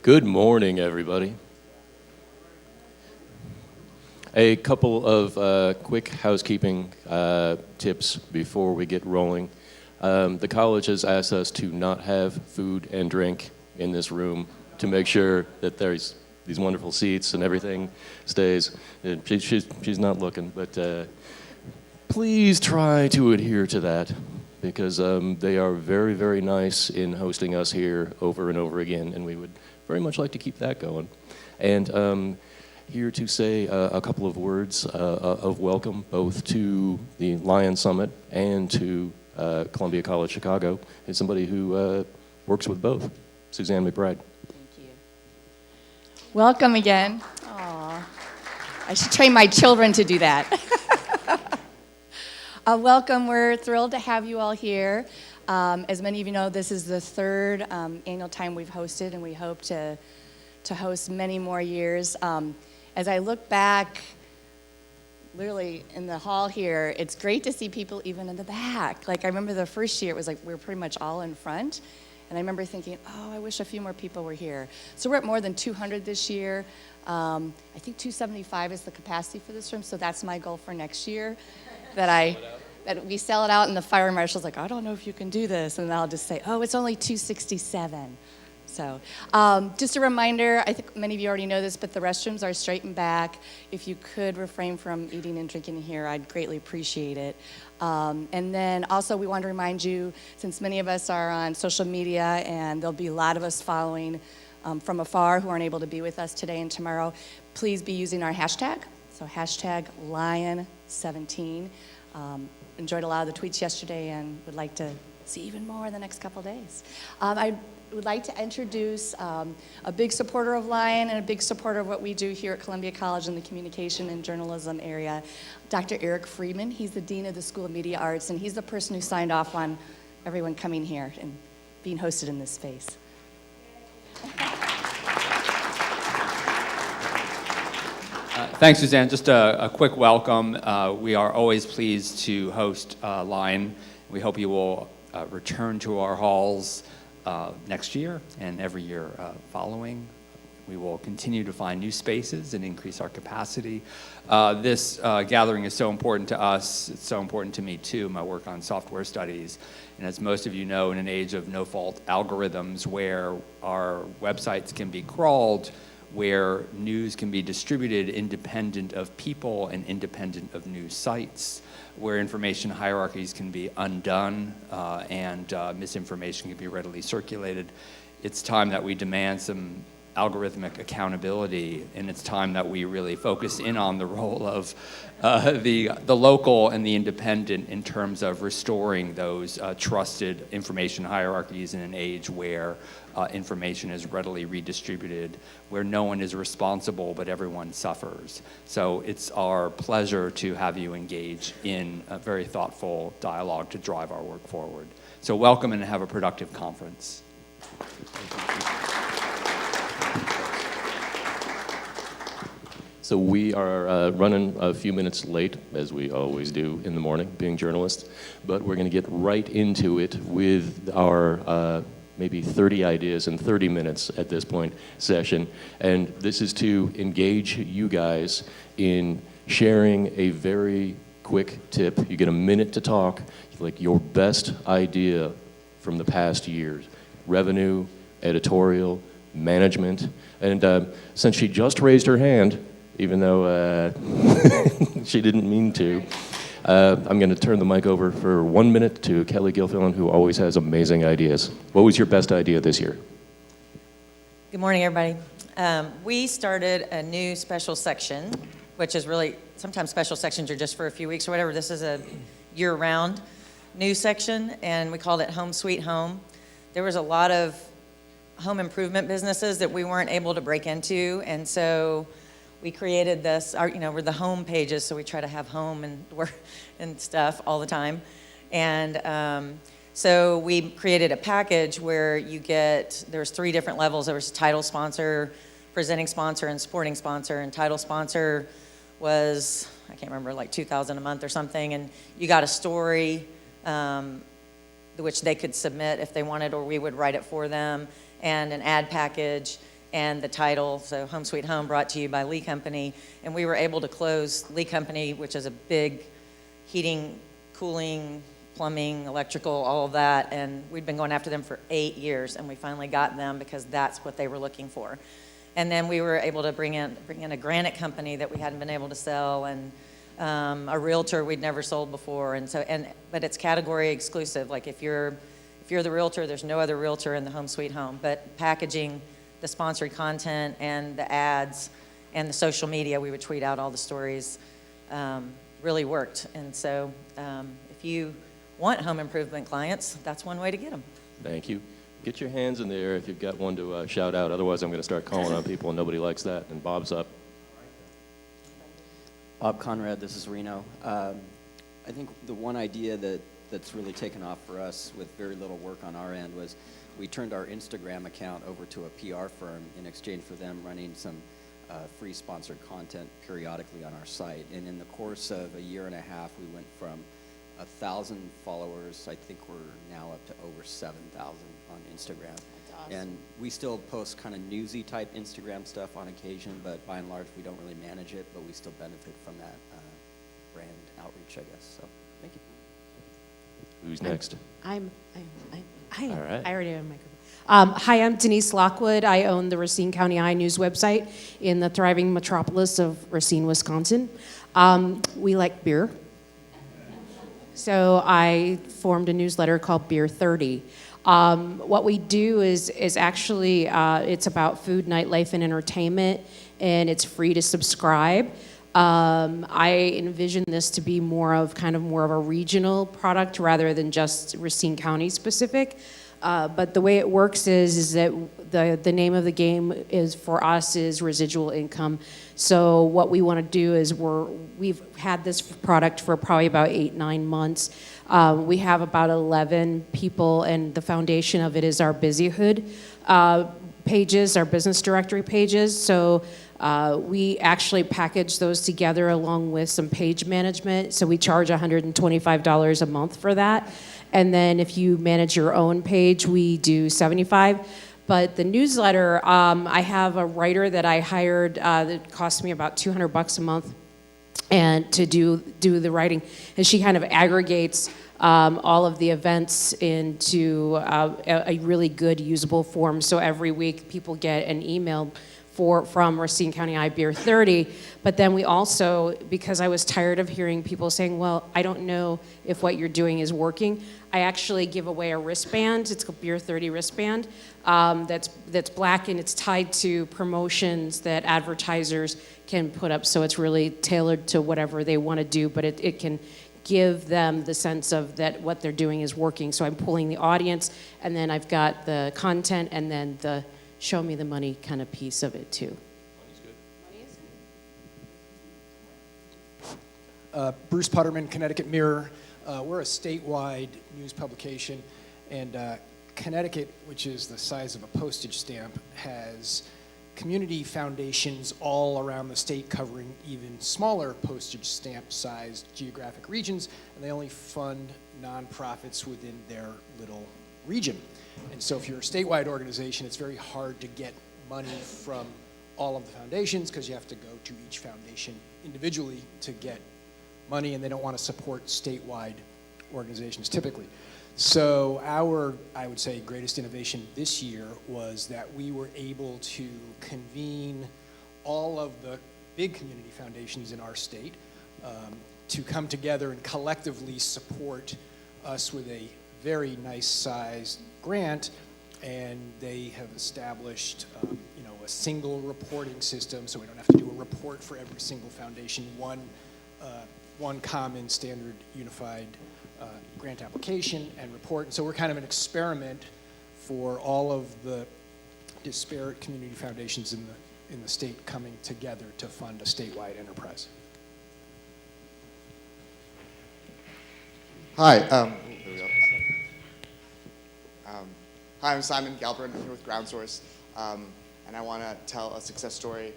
Good morning, everybody. A couple of quick housekeeping tips before we get rolling. The college has asked us to not have food and drink in this room to make sure that there's these wonderful seats and everything stays. She's not looking, but please try to adhere to that, because they are very, very nice in hosting us here over and over again, and we would very much like to keep that going. And here to say a couple of words of welcome, both to the Lion Summit and to Columbia College Chicago, is somebody who works with both, Suzanne McBride. Thank you. Welcome again. Aww. I should train my children to do that. Welcome. We're thrilled to have you all here. As many of you know, this is the third annual time we've hosted, and we hope to host many more years. As I look back, literally in the hall here, it's great to see people even in the back. Like, I remember the first year, it was like we were pretty much all in front. And I remember thinking, oh, I wish a few more people were here. So we're at more than 200 this year. I think 275 is the capacity for this room, so that's my goal for next year. That we sell it out, and the fire marshal's like, I don't know if you can do this. And I'll just say, oh, it's only 267. So just a reminder, I think many of you already know this, but the restrooms are straight and back. If you could refrain from eating and drinking here, I'd greatly appreciate it. And then also we want to remind you, since many of us are on social media, and there'll be a lot of us following from afar who aren't able to be with us today and tomorrow, please be using our hashtag. So hashtag Lion17. Enjoyed a lot of the tweets yesterday and would like to see even more in the next couple days. I would like to introduce a big supporter of Lion and a big supporter of what we do here at Columbia College in the communication and journalism area, Dr. Eric Friedman. He's the Dean of the School of Media Arts, and he's the person who signed off on everyone coming here and being hosted in this space. Thanks, Suzanne. Just a quick welcome. We are always pleased to host Lion. We hope you will return to our halls next year and every year following. We will continue to find new spaces and increase our capacity. This gathering is so important to us. It's so important to me, too, my work on software studies. And as most of you know, in an age of no-fault algorithms where our websites can be crawled, where news can be distributed independent of people and independent of news sites, where information hierarchies can be undone and misinformation can be readily circulated. It's time that we demand some algorithmic accountability, and it's time that we really focus in on the role of the local and the independent in terms of restoring those trusted information hierarchies in an age where information is readily redistributed, where no one is responsible but everyone suffers. So it's our pleasure to have you engage in a very thoughtful dialogue to drive our work forward. So welcome and have a productive conference. So we are running a few minutes late, as we always do in the morning, being journalists, but we're going to get right into it with our maybe 30 ideas in 30 minutes at this point session. And this is to engage you guys in sharing a very quick tip. You get a minute to talk, like your best idea from the past years. Revenue, editorial, management. And since she just raised her hand, even though she didn't mean to, I'm going to turn the mic over for 1 minute to Kelly Gilfillan, who always has amazing ideas. What was your best idea this year? Good morning, everybody. We started a new special section, which is really, sometimes special sections are just for a few weeks or whatever. This is a year-round news section, and we called it Home Sweet Home. There was a lot of home improvement businesses that we weren't able to break into, and so we created this, we're the home pages, so we try to have home and work and stuff all the time. And so we created a package where you get, there's 3 different levels. There was title sponsor, presenting sponsor, and supporting sponsor. And title sponsor was, I can't remember, like $2,000 a month or something. And you got a story, which they could submit if they wanted, or we would write it for them, and an ad package. and the title, so Home Sweet Home, brought to you by Lee Company. And we were able to close Lee Company, which is a big heating, cooling, plumbing, electrical, all of that. And we'd been going after them for 8 years, and we finally got them because that's what they were looking for. And then we were able to bring in a granite company that we hadn't been able to sell, and a realtor we'd never sold before. And so, but it's category exclusive. Like if you're the realtor, there's no other realtor in the Home Sweet Home. But packaging the sponsored content and the ads and the social media, we would tweet out all the stories, really worked. And so if you want home improvement clients, that's one way to get them. Thank you. Get your hands in the air if you've got one to shout out. Otherwise, I'm going to start calling on people, and nobody likes that. And Bob's up. Bob Conrad, this is Reno. I think the one idea that's really taken off for us with very little work on our end was we turned our Instagram account over to a PR firm in exchange for them running some free sponsored content periodically on our site. And in the course of a year and a half, we went from 1,000 followers, I think we're now up to over 7,000 on Instagram. That's awesome. And we still post kind of newsy type Instagram stuff on occasion, but by and large, we don't really manage it, but we still benefit from that brand outreach, I guess. So, thank you. Who's next? Hi. All right. I already have a microphone. Hi, I'm Denise Lockwood. I own the Racine County Eye News website in the thriving metropolis of Racine, Wisconsin. We like beer. So I formed a newsletter called Beer 30. What we do is actually, it's about food, nightlife, and entertainment, and it's free to subscribe. I envision this to be more of a regional product rather than just Racine County specific. But the way it works is that the name of the game is for us is residual income. So what we want to do is we've had this product for probably about 8-9 months. We have about 11 people, and the foundation of it is our Busyhood pages, our business directory pages. So we actually package those together along with some page management. So we charge $125 a month for that. And then if you manage your own page, we do $75. But the newsletter, I have a writer that I hired that cost me about $200 a month and to do the writing. And she kind of aggregates all of the events into a really good usable form. So every week people get an email from Racine County Eye Beer 30, but then we also, because I was tired of hearing people saying, well, I don't know if what you're doing is working, I actually give away a wristband. It's a Beer 30 wristband that's black, and it's tied to promotions that advertisers can put up, so it's really tailored to whatever they want to do, but it can give them the sense of that what they're doing is working. So I'm pulling the audience, and then I've got the content, and then the show me the money kind of piece of it too. Bruce Putterman, Connecticut Mirror. We're a statewide news publication, and Connecticut, which is the size of a postage stamp, has community foundations all around the state covering even smaller postage stamp-sized geographic regions, and they only fund nonprofits within their little region. And so if you're a statewide organization, it's very hard to get money from all of the foundations because you have to go to each foundation individually to get money, and they don't want to support statewide organizations typically. So our, I would say, greatest innovation this year was that we were able to convene all of the big community foundations in our state to come together and collectively support us with a very nice sized grant, and they have established a single reporting system, so we don't have to do a report for every single foundation, one common standard unified grant application and report. And so we're kind of an experiment for all of the disparate community foundations in the state coming together to fund a statewide enterprise. Hi. Here we go. Hi, I'm Simon Galbraith. I'm here with Ground Source, and I want to tell a success story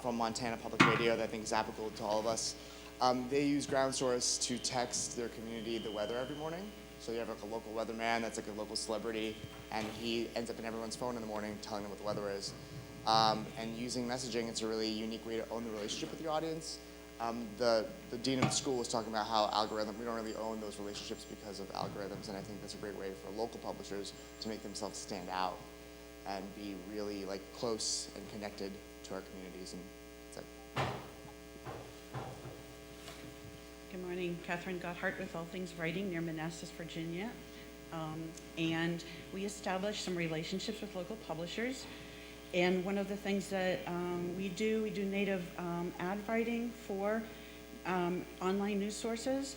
from Montana Public Radio that I think is applicable to all of us. They use Ground Source to text their community the weather every morning. So you have like a local weatherman that's like a local celebrity, and he ends up in everyone's phone in the morning telling them what the weather is. And using messaging, it's a really unique way to own the relationship with your audience. The dean of the school was talking about how we don't really own those relationships because of algorithms, and I think that's a great way for local publishers to make themselves stand out and be really like close and connected to our communities. And that's it. Good morning, Catherine Gotthard with All Things Writing near Manassas, Virginia. And we established some relationships with local publishers. And one of the things that we do native ad writing for online news sources.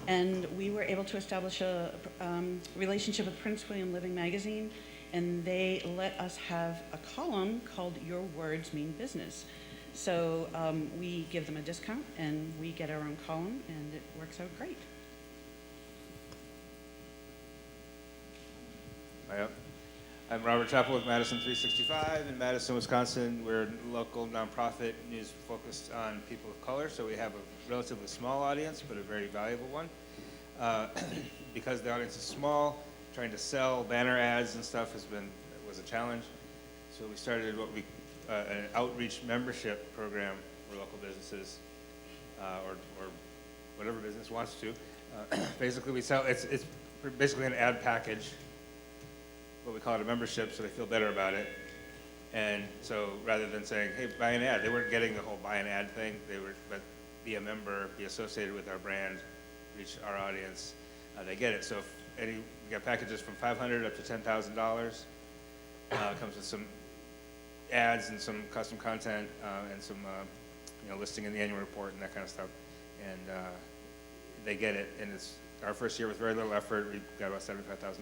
And we were able to establish a relationship with Prince William Living Magazine, and they let us have a column called Your Words Mean Business. So we give them a discount, and we get our own column, and it works out great. Yep. I'm Robert Chappell with Madison 365 in Madison, Wisconsin. We're a local nonprofit news focused on people of color, so we have a relatively small audience, but a very valuable one. Because the audience is small, trying to sell banner ads and stuff was a challenge. So we started an outreach membership program for local businesses, or whatever business wants to. Basically, we sell. It's basically an ad package. What we call it a membership, so they feel better about it. And so rather than saying, hey, buy an ad, they weren't getting the whole buy an ad thing. But be a member, be associated with our brand, reach our audience. They get it. So we got packages from $500 up to $10,000. Comes with some ads and some custom content and some listing in the annual report and that kind of stuff. And they get it. And it's our first year with very little effort. We got about $75,000.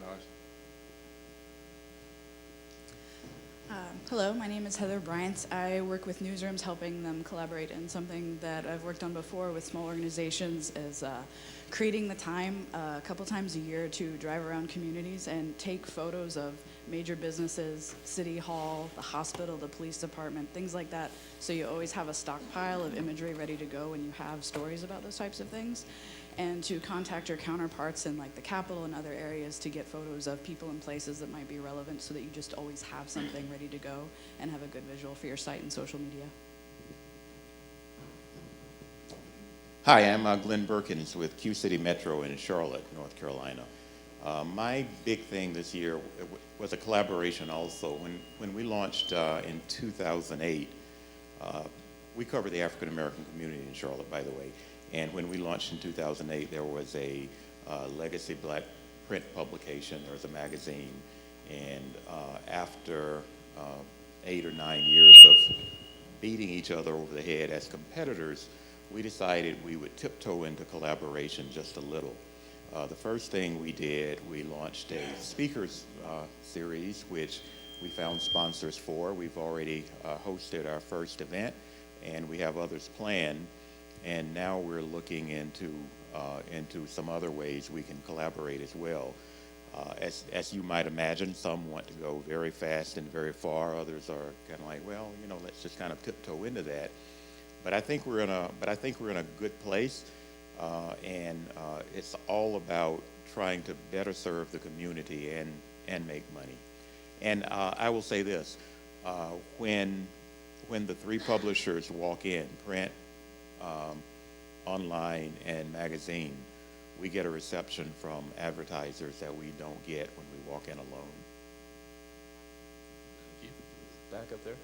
Hello, my name is Heather Bryant. I work with newsrooms, helping them collaborate in something that I've worked on before with small organizations, is creating the time a couple times a year to drive around communities and take photos of major businesses, City Hall, the hospital, the police department, things like that. So you always have a stockpile of imagery ready to go when you have stories about those types of things. And to contact your counterparts in like the Capitol and other areas to get photos of people and places that might be relevant, so that you just always have something ready to go and have a good visual for your site and social media. Hi, I'm Glenn Perkins with Q City Metro in Charlotte, North Carolina. My big thing this year was a collaboration also. When we launched in 2008, we cover the African American community in Charlotte, by the way. And when we launched in 2008, there was a legacy black print publication. There was a magazine. And after 8 or 9 years of beating each other over the head as competitors, we decided we would tiptoe into collaboration just a little. The first thing we did, we launched a speakers series, which we found sponsors for. We've already hosted our first event, and we have others planned. And now we're looking into some other ways we can collaborate as well. As you might imagine, some want to go very fast and very far. Others are kind of like, well, let's just kind of tiptoe into that. But I think we're in a good place, and it's all about trying to better serve the community and make money. And I will say this: when the three publishers walk in, print, online, and magazine, we get a reception from advertisers that we don't get when we walk in alone. Thank you. Back up there.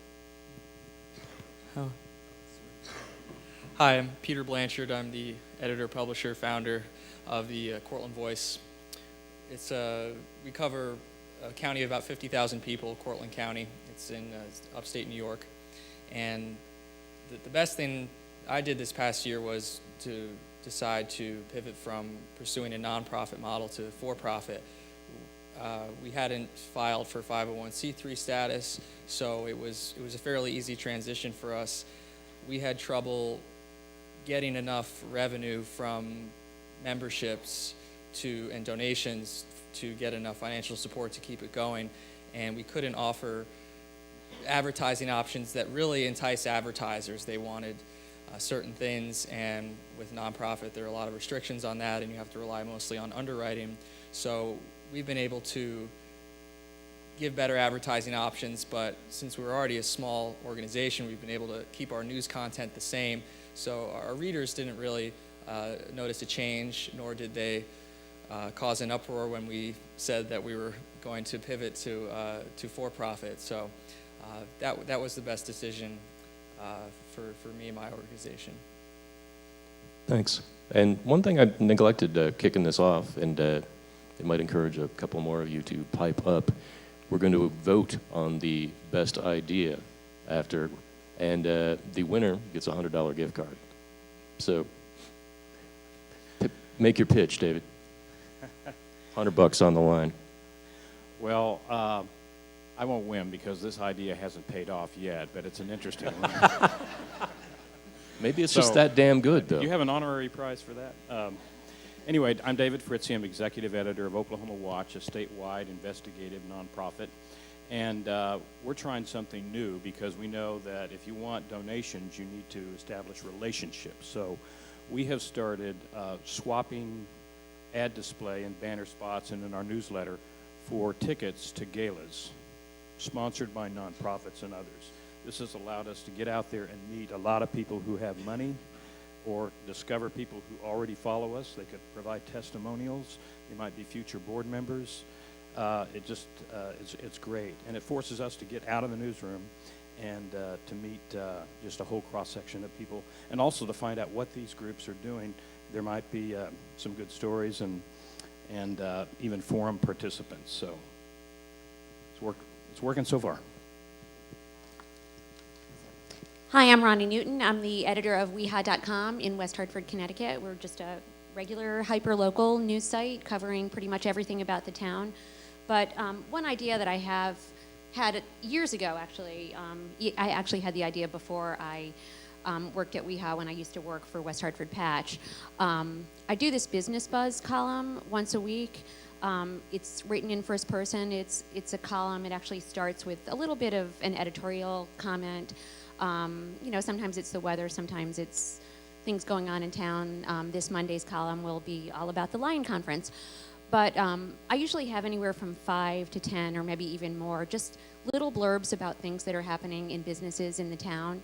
Oh. Hi, I'm Peter Blanchard. I'm the editor, publisher, founder of the Cortland Voice. We cover a county of about 50,000 people, Cortland County. It's in upstate New York. And the best thing I did this past year was to decide to pivot from pursuing a nonprofit model to for-profit. We hadn't filed for 501c3 status, so it was a fairly easy transition for us. We had trouble getting enough revenue from memberships and donations to get enough financial support to keep it going, and we couldn't offer advertising options that really entice advertisers. They wanted certain things, and with nonprofit there are a lot of restrictions on that, and you have to rely mostly on underwriting. So we've been able to give better advertising options, but since we're already a small organization, we've been able to keep our news content the same. So our readers didn't really notice a change, nor did they cause an uproar when we said that we were going to pivot to for-profit. So that was the best decision for me and my organization. Thanks. And one thing I neglected kicking this off, and it might encourage a couple more of you to pipe up. We're going to vote on the best idea after, and the winner gets a $100 gift card. So make your pitch, David. $100 on the line. Well, I won't win because this idea hasn't paid off yet, but it's an interesting one. Maybe it's just that damn good, though. You have an honorary prize for that. Anyway, I'm David Fritzie. I'm executive editor of Oklahoma Watch, a statewide investigative nonprofit. And we're trying something new because we know that if you want donations, you need to establish relationships. So we have started swapping ad display and banner spots and in our newsletter for tickets to galas sponsored by nonprofits and others. This has allowed us to get out there and meet a lot of people who have money or discover people who already follow us. They could provide testimonials. They might be future board members. It's great. And it forces us to get out of the newsroom and to meet just a whole cross-section of people, and also to find out what these groups are doing. There might be some good stories and even forum participants. So it's working so far. Hi, I'm Ronnie Newton. I'm the editor of weha.com in West Hartford, Connecticut. We're just a regular hyper-local news site covering pretty much everything about the town. But one idea that I have had years ago, actually, I actually had the idea before I worked at WeHa when I used to work for West Hartford Patch. I do this Business Buzz column once a week. It's written in first person. It's a column. It actually starts with a little bit of an editorial comment. Sometimes it's the weather, sometimes it's things going on in town. This Monday's column will be all about the Lion Conference. But I usually have anywhere from 5 to 10 or maybe even more, just little blurbs about things that are happening in businesses in the town.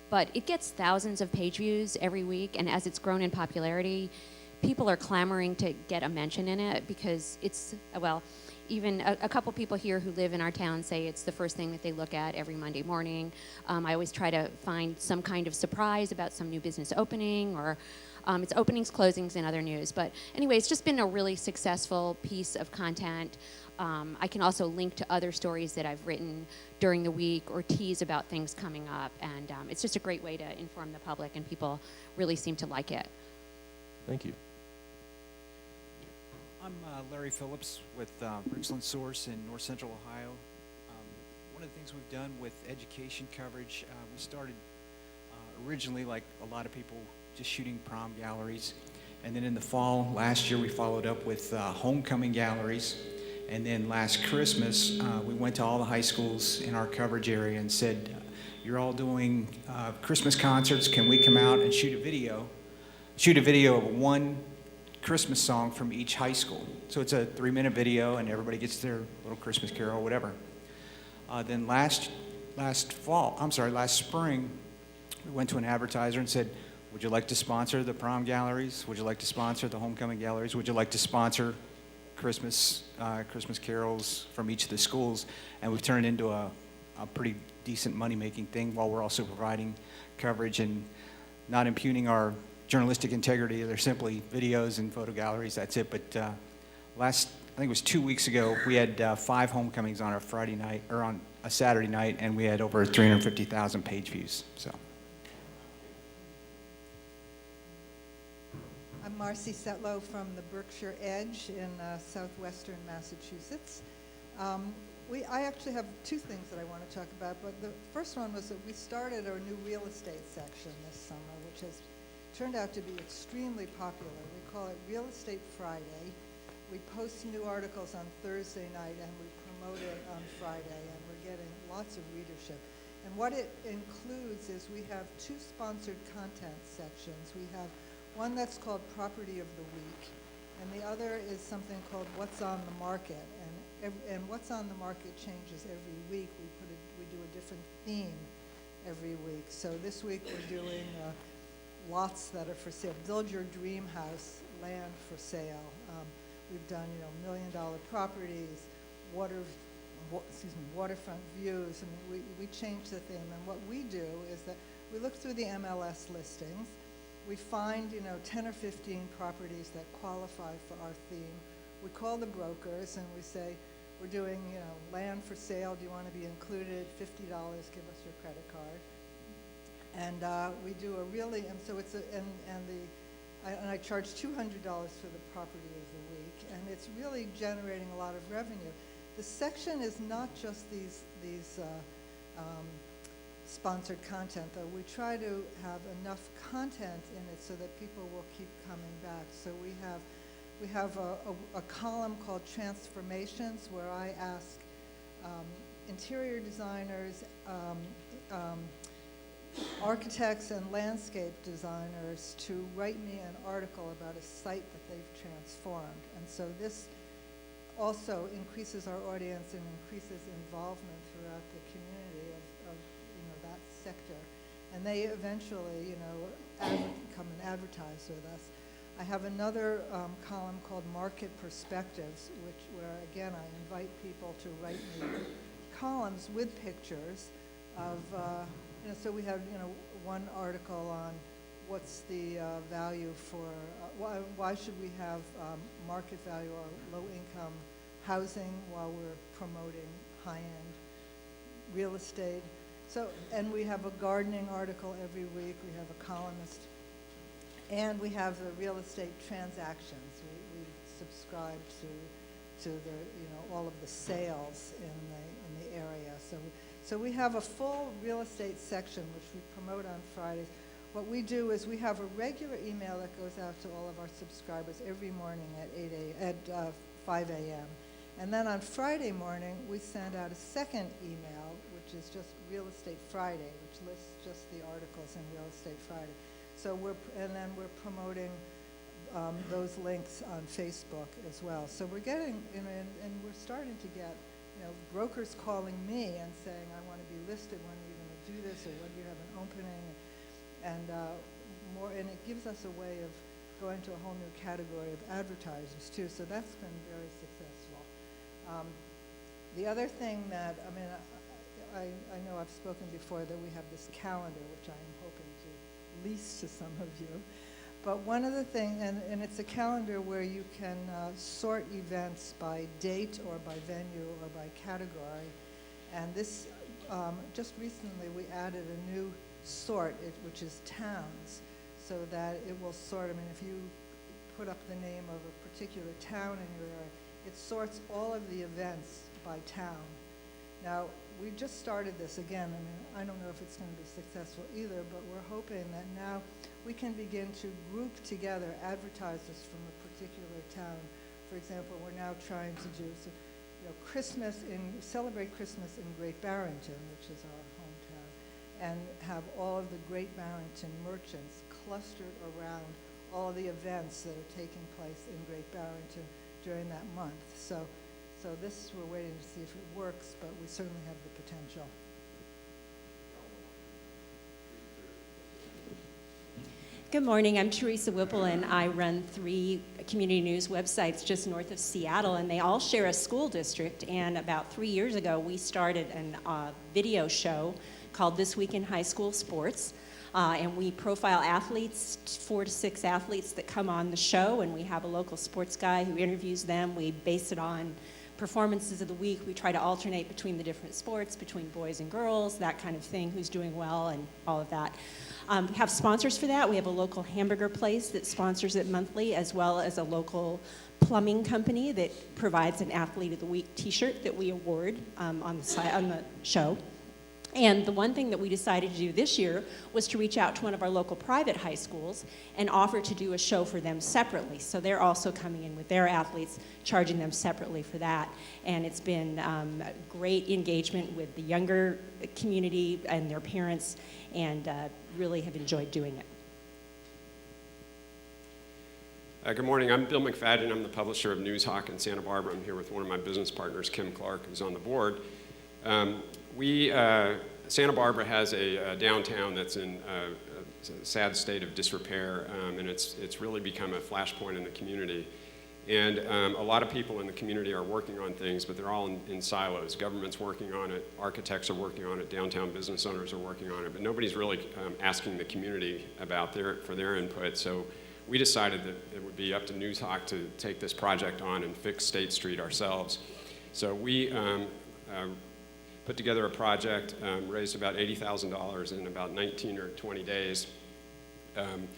But it gets thousands of page views every week, and as it's grown in popularity, people are clamoring to get a mention in it because it's, well, even a couple people here who live in our town say it's the first thing that they look at every Monday morning. I always try to find some kind of surprise about some new business opening, or it's openings, closings, and other news. But anyway, it's just been a really successful piece of content. I can also link to other stories that I've written during the week or tease about things coming up. And it's just a great way to inform the public, and people really seem to like it. Thank you. I'm Larry Phillips with Richland Source in North Central Ohio. One of the things we've done with education coverage, we started originally, like a lot of people, just shooting prom galleries. And then in the fall, last year, we followed up with homecoming galleries. And then last Christmas, we went to all the high schools in our coverage area and said, you're all doing Christmas concerts. Can we come out and shoot a video of one Christmas song from each high school? So it's a 3-minute video, and everybody gets their little Christmas carol, whatever. Then last spring, we went to an advertiser and said, would you like to sponsor the prom galleries? Would you like to sponsor the homecoming galleries? Would you like to sponsor Christmas carols from each of the schools? And we've turned it into a pretty decent money-making thing while we're also providing coverage and not impugning our journalistic integrity. They're simply videos and photo galleries, that's it. But I think it was 2 weeks ago, we had 5 homecomings on a Friday night, or on a Saturday night, and we had over 350,000 page views. So. I'm Marcy Setlow from the Berkshire Edge in southwestern Massachusetts. I actually have 2 things that I want to talk about, but the first one was that we started our new real estate section this summer, which has turned out to be extremely popular. We call it Real Estate Friday. We post new articles on Thursday night, and we promote it on Friday, and we're getting lots of readership. And what it includes is we have 2 sponsored content sections. We have one that's called Property of the Week, and the other is something called What's on the Market. And and what's on the market changes every week. We do a different theme every week. So this week we're doing lots that are for sale. Build your dream house, land for sale. We've done, $1 million properties, waterfront views. I mean, we change the theme. And what we do is that we look through the MLS listings. We find, 10 or 15 properties that qualify for our theme. We call the brokers and we say, we're doing, land for sale. Do you want to be included? $50, give us your credit card. And we do a really, and so it's and I charge $200 for the property of the week, and it's really generating a lot of revenue. The section is not just these sponsored content, though. We try to have enough content in it so that people will keep coming back. So we have a column called Transformations, where I ask interior designers, architects and landscape designers to write me an article about a site that they've transformed. And so this also increases our audience and increases involvement throughout the community of that sector. And they eventually, come and advertise with us. I have another column called Market Perspectives, where again I invite people to write me columns with pictures of, so we have one article on what's the value for, why should we have market value or low income housing while we're promoting high-end real estate. So, and we have a gardening article every week. We have a columnist. And we have the real estate transactions. We subscribe to the, all of the sales in the area. So we have a full real estate section, which we promote on Fridays. What we do is we have a regular email that goes out to all of our subscribers every morning at 5 a.m. And then on Friday morning, we send out a second email, which is just Real Estate Friday, which lists just the articles in Real Estate Friday. So then we're promoting those links on Facebook as well. So we're getting, and we're starting to get, brokers calling me and saying, I want to be listed. When are you going to do this, or when do you have an opening? And it gives us a way of going to a whole new category of advertisers too. So that's been very successful. The other thing that, I know I've spoken before that we have this calendar, which I am hoping to lease to some of you. But one of the things, and it's a calendar where you can sort events by date or by venue or by category. And this, just recently we added a new sort, which is towns, so that it will sort, if you put up the name of a particular town in your area, it sorts all of the events by town. Now, we just started this again. I don't know if it's going to be successful either, but we're hoping that now we can begin to group together advertisers from a particular town. For example, we're now trying to do celebrate Christmas in Great Barrington, which is our hometown, and have all of the Great Barrington merchants clustered around all of the events that are taking place in Great Barrington during that month. So this, we're waiting to see if it works, but we certainly have the potential. Good morning, I'm Teresa Whipple, and I run 3 community news websites just north of Seattle, and they all share a school district. And about 3 years ago, we started a video show called This Week in High School Sports. And we profile athletes, 4 to 6 athletes that come on the show, and we have a local sports guy who interviews them. We base it on performances of the week. We try to alternate between the different sports, between boys and girls, that kind of thing, who's doing well and all of that. We have sponsors for that. We have a local hamburger place that sponsors it monthly, as well as a local plumbing company that provides an Athlete of the Week t-shirt that we award on the show. And the one thing that we decided to do this year was to reach out to one of our local private high schools and offer to do a show for them separately. So they're also coming in with their athletes, charging them separately for that. And it's been great engagement with the younger community and their parents, and really have enjoyed doing it. Good morning. I'm Bill McFadden. I'm the publisher of NewsHawk in Santa Barbara. I'm here with one of my business partners, Kim Clark, who's on the board. Santa Barbara has a downtown that's in a sad state of disrepair, and it's really become a flashpoint in the community. And a lot of people in the community are working on things, but they're all in silos. Government's working on it, architects are working on it, downtown business owners are working on it, but nobody's really asking the community for their input. So we decided that it would be up to NewsHawk to take this project on and fix State Street ourselves. So we put together a project, raised about $80,000 in about 19 or 20 days. And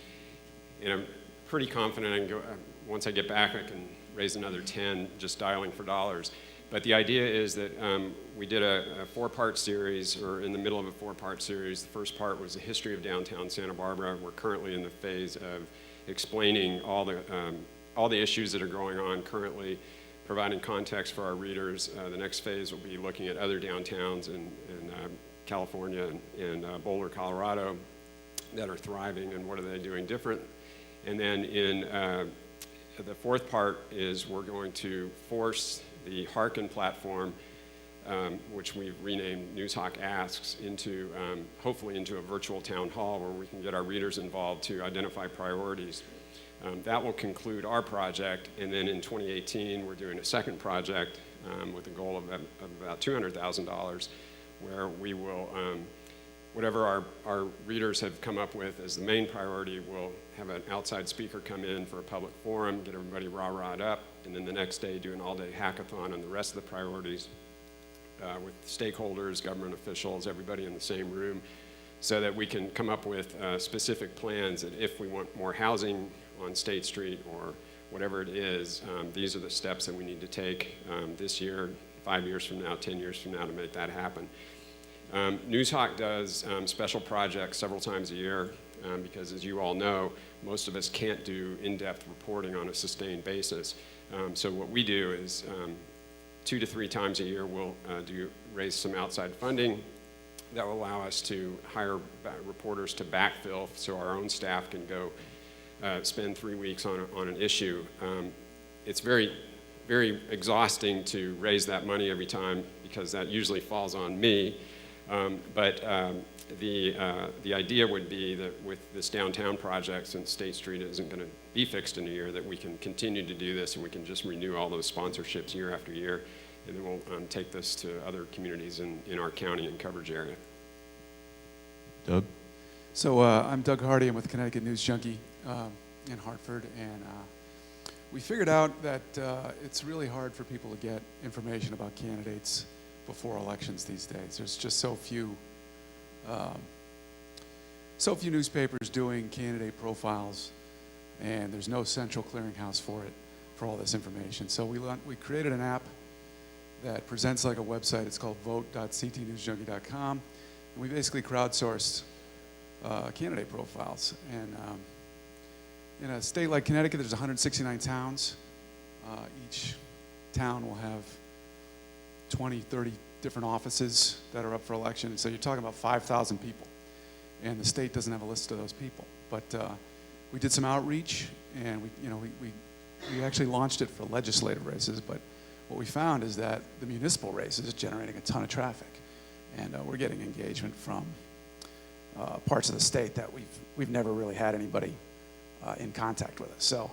I'm pretty confident I can go, once I get back, I can raise another 10 just dialing for dollars. But the idea is that we did a four-part series, or in the middle of a four-part series. The first part was the history of downtown Santa Barbara. We're currently in the phase of explaining all the issues that are going on currently, providing context for our readers. The next phase will be looking at other downtowns in California and Boulder, Colorado that are thriving and what are they doing different. And then in the fourth part is we're going to force the Harkin platform, which we've renamed NewsHawk Asks, into hopefully into a virtual town hall where we can get our readers involved to identify priorities. That will conclude our project, and then in 2018 we're doing a second project with a goal of about $200,000, where we will, whatever our readers have come up with as the main priority, we'll have an outside speaker come in for a public forum, get everybody rah-rahed up, and then the next day do an all-day hackathon on the rest of the priorities with stakeholders, government officials, everybody in the same room, so that we can come up with specific plans that if we want more housing on State Street or whatever it is, these are the steps that we need to take this year, 5 years from now, 10 years from now to make that happen. NewsHawk does special projects several times a year because, as you all know, most of us can't do in-depth reporting on a sustained basis. So what we do is 2 to 3 times a year we'll raise some outside funding that will allow us to hire reporters to backfill so our own staff can go spend 3 weeks on an issue. It's very, very exhausting to raise that money every time because that usually falls on me. But the idea would be that with this downtown project, since State Street isn't going to be fixed in a year, that we can continue to do this and we can just renew all those sponsorships year after year, and then we'll take this to other communities in our county and coverage area. Doug? So I'm Doug Hardy. I'm with Connecticut News Junkie in Hartford, and we figured out that it's really hard for people to get information about candidates before elections these days. There's just so few newspapers doing candidate profiles, and there's no central clearinghouse for it, for all this information. So we created an app that presents like a website. It's called vote.ctnewsjunkie.com, and we basically crowdsourced candidate profiles. And in a state like Connecticut, there's 169 towns. Each town will have 20, 30 different offices that are up for election. So you're talking about 5,000 people. And the state doesn't have a list of those people. But we did some outreach, and we actually launched it for legislative races. But what we found is that the municipal races is generating a ton of traffic. And we're getting engagement from parts of the state that we've never really had anybody in contact with us. So,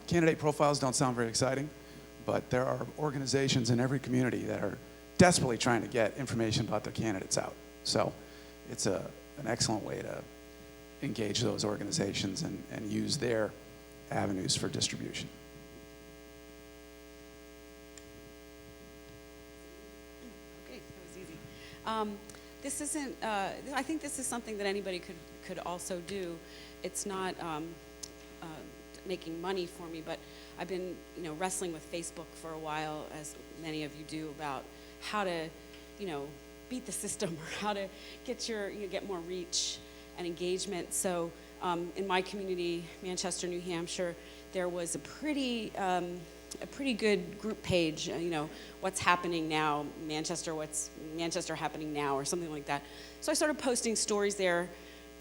candidate profiles don't sound very exciting, but there are organizations in every community that are desperately trying to get information about their candidates out. So it's an excellent way to engage those organizations and use their avenues for distribution. Okay, that was easy. This isn't, I think this is something that anybody could also do. It's not making money for me, but I've been wrestling with Facebook for a while, as many of you do, about how to beat the system or how to get more reach and engagement. So in my community, Manchester, New Hampshire, there was a pretty good group page, what's happening now, what's Manchester happening now, or something like that. So I started posting stories there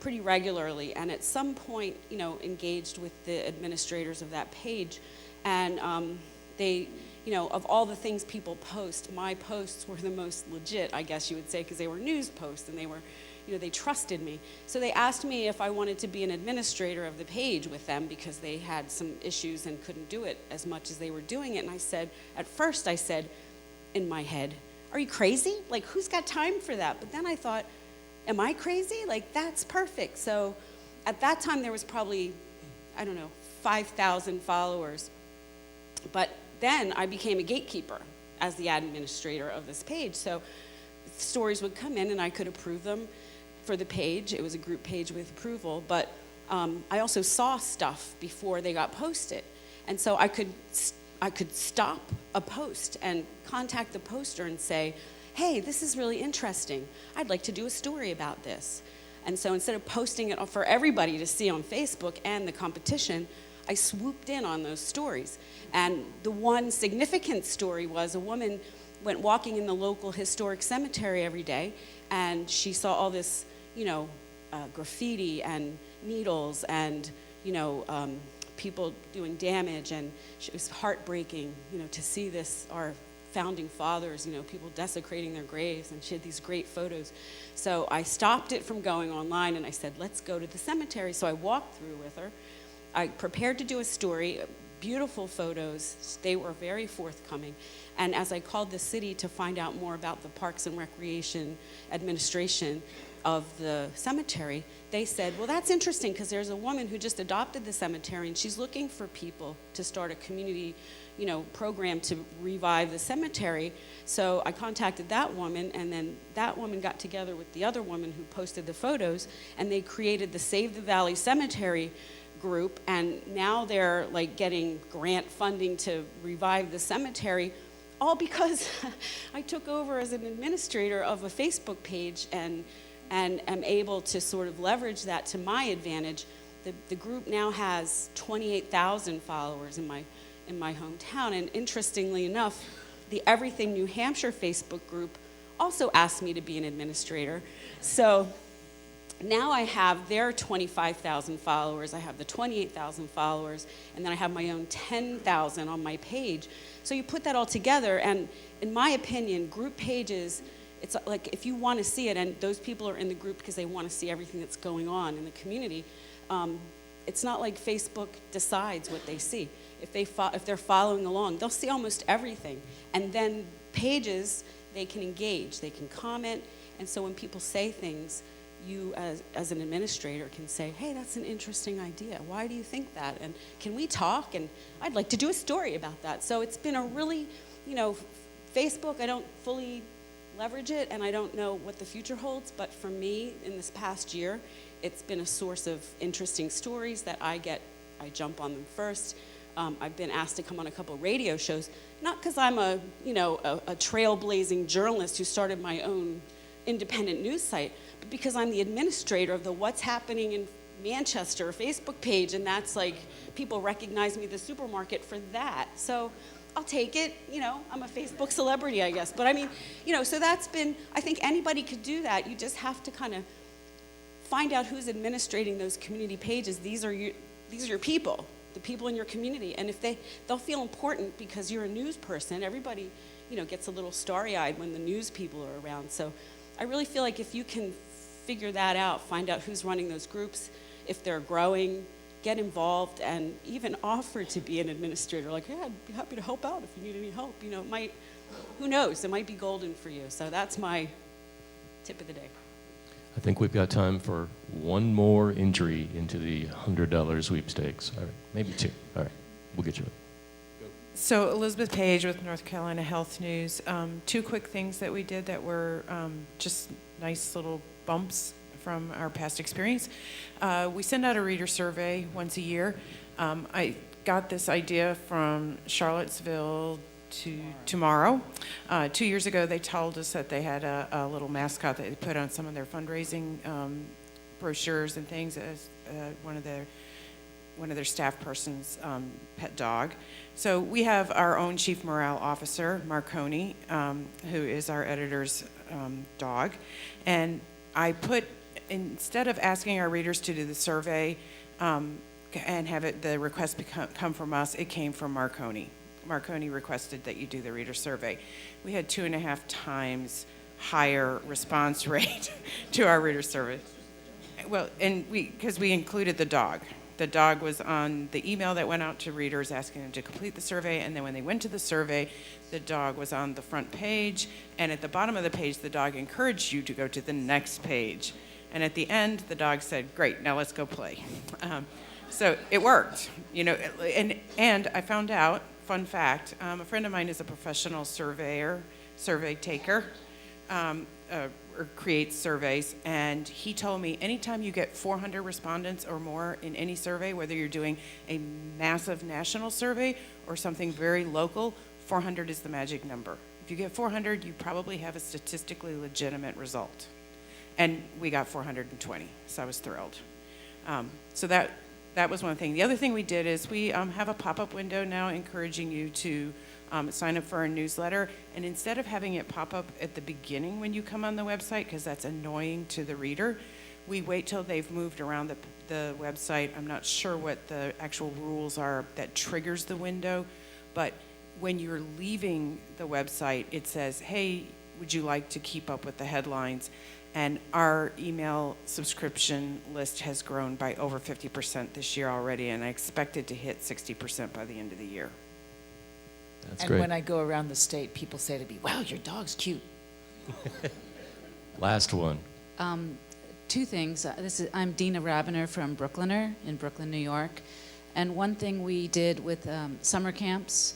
pretty regularly, and at some point, engaged with the administrators of that page, and they, of all the things people post, my posts were the most legit, I guess you would say, because they were news posts, and they were, they trusted me. So they asked me if I wanted to be an administrator of the page with them because they had some issues and couldn't do it as much as they were doing it. And I said, at first I said in my head, are you crazy? Like, who's got time for that? But then I thought, am I crazy? Like, that's perfect. So at that time there was probably, 5,000 followers. But then I became a gatekeeper as the administrator of this page. So stories would come in and I could approve them for the page. It was a group page with approval, but I also saw stuff before they got posted. And so I could stop a post and contact the poster and say, hey, this is really interesting. I'd like to do a story about this. And so instead of posting it for everybody to see on Facebook and the competition, I swooped in on those stories. And the one significant story was a woman went walking in the local historic cemetery every day, and she saw all this, graffiti and needles and, people doing damage, and it was heartbreaking, to see this, our founding fathers, people desecrating their graves, and she had these great photos. So I stopped it from going online, and I said, let's go to the cemetery. So I walked through with her. I prepared to do a story, beautiful photos. They were very forthcoming. And as I called the city to find out more about the Parks and Recreation administration of the cemetery, they said, well, that's interesting because there's a woman who just adopted the cemetery and she's looking for people to start a community, program to revive the cemetery. So I contacted that woman, and then that woman got together with the other woman who posted the photos, and they created the Save the Valley Cemetery group, and now they're like getting grant funding to revive the cemetery, all because I took over as an administrator of a Facebook page and am able to sort of leverage that to my advantage. The group now has 28,000 followers in my hometown, and interestingly enough, the Everything New Hampshire Facebook group also asked me to be an administrator. So now I have their 25,000 followers, I have the 28,000 followers, and then I have my own 10,000 on my page. So you put that all together, and in my opinion, group pages, it's like if you want to see it, and those people are in the group because they want to see everything that's going on in the community, it's not like Facebook decides what they see. If they're following along, they'll see almost everything. And then pages, they can engage, they can comment, and so when people say things, you as an administrator can say, hey, that's an interesting idea. Why do you think that? And can we talk? And I'd like to do a story about that. So it's been a really, Facebook, I don't fully leverage it, and I don't know what the future holds, but for me, in this past year, it's been a source of interesting stories that I jump on them first. I've been asked to come on a couple of radio shows, not because I'm a trailblazing journalist who started my own independent news site, but because I'm the administrator of the What's Happening in Manchester Facebook page, and that's like, people recognize me at the supermarket for that. So I'll take it, I'm a Facebook celebrity, I guess. But I mean, so that's been, I think anybody could do that. You just have to kind of find out who's administrating those community pages. These are your people, the people in your community. And if they'll feel important because you're a news person. Everybody, gets a little starry-eyed when the news people are around. So I really feel like if you can figure that out, find out who's running those groups, if they're growing, get involved, and even offer to be an administrator. Like, hey, I'd be happy to help out if you need any help. Who knows, it might be golden for you. So that's my tip of the day. I think we've got time for one more entry into the $100 sweepstakes. All right, maybe two. All right, we'll get you it. So Elizabeth Page with North Carolina Health News. Two quick things that we did that were just nice little bumps from our past experience. We send out a reader survey once a year. I got this idea from Charlottesville tomorrow. 2 years ago, they told us that they had a little mascot that they put on some of their fundraising brochures and things as one of their staff person's pet dog. So we have our own chief morale officer, Marconi, who is our editor's dog. And I put instead of asking our readers to do the survey and have the request come from us, it came from Marconi. Marconi requested that you do the reader survey. We had 2.5 times higher response rate to our reader survey. Well, and because we included the dog. The dog was on the email that went out to readers asking them to complete the survey, and then when they went to the survey, the dog was on the front page, and at the bottom of the page, the dog encouraged you to go to the next page. And at the end, the dog said, "Great, now let's go play." So it worked, you know, and I found out, fun fact, a friend of mine is a professional surveyor, survey taker, or creates surveys, and he told me anytime you get 400 respondents or more in any survey, whether you're doing a massive national survey or something very local, 400 is the magic number. If you get 400, you probably have a statistically legitimate result. And we got 420, so I was thrilled. So that was one thing. The other thing we did is we have a pop-up window now encouraging you to sign up for our newsletter. And instead of having it pop up at the beginning when you come on the website, because that's annoying to the reader, we wait till they've moved around the website. I'm not sure what the actual rules are that triggers the window, but when you're leaving the website, it says, "Hey, would you like to keep up with the headlines?" And our email subscription list has grown by over 50% this year already, and I expect it to hit 60% by the end of the year. That's and great. when I go around the state, people say to me, "Wow, your dog's cute." Last one. Two things. I'm Dina Rabiner from Brooklyner in Brooklyn, New York. And one thing we did with summer camps,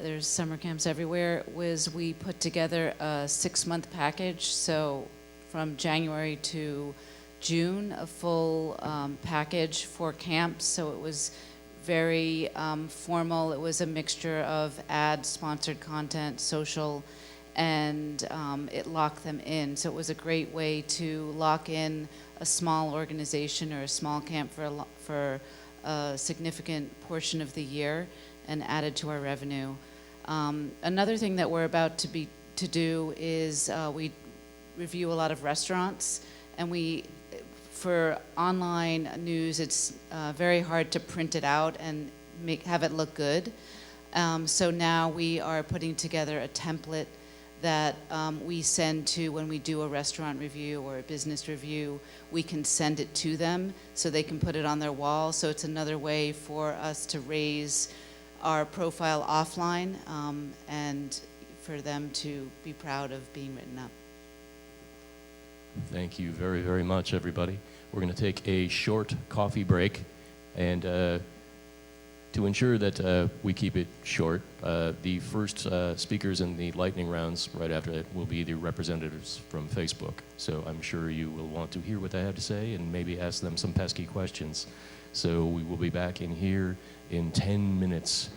there's summer camps everywhere, was we put together a 6-month package. So from January to June, a full package for camps. So it was very formal. It was a mixture of ad, sponsored content, social, and it locked them in. So it was a great way to lock in a small organization or a small camp for a significant portion of the year and added to our revenue. Another thing that we're about to do is we review a lot of restaurants, and for online news, it's very hard to print it out and have it look good. So now we are putting together a template that we send to when we do a restaurant review or a business review. We can send it to them so they can put it on their wall. So it's another way for us to raise our profile offline and for them to be proud of being written up. Thank you very, very much, everybody. We're going to take a short coffee break, and to ensure that we keep it short, the first speakers in the lightning rounds right after that will be the representatives from Facebook. So I'm sure you will want to hear what they have to say and maybe ask them some pesky questions. So we will be back in here in 10 minutes.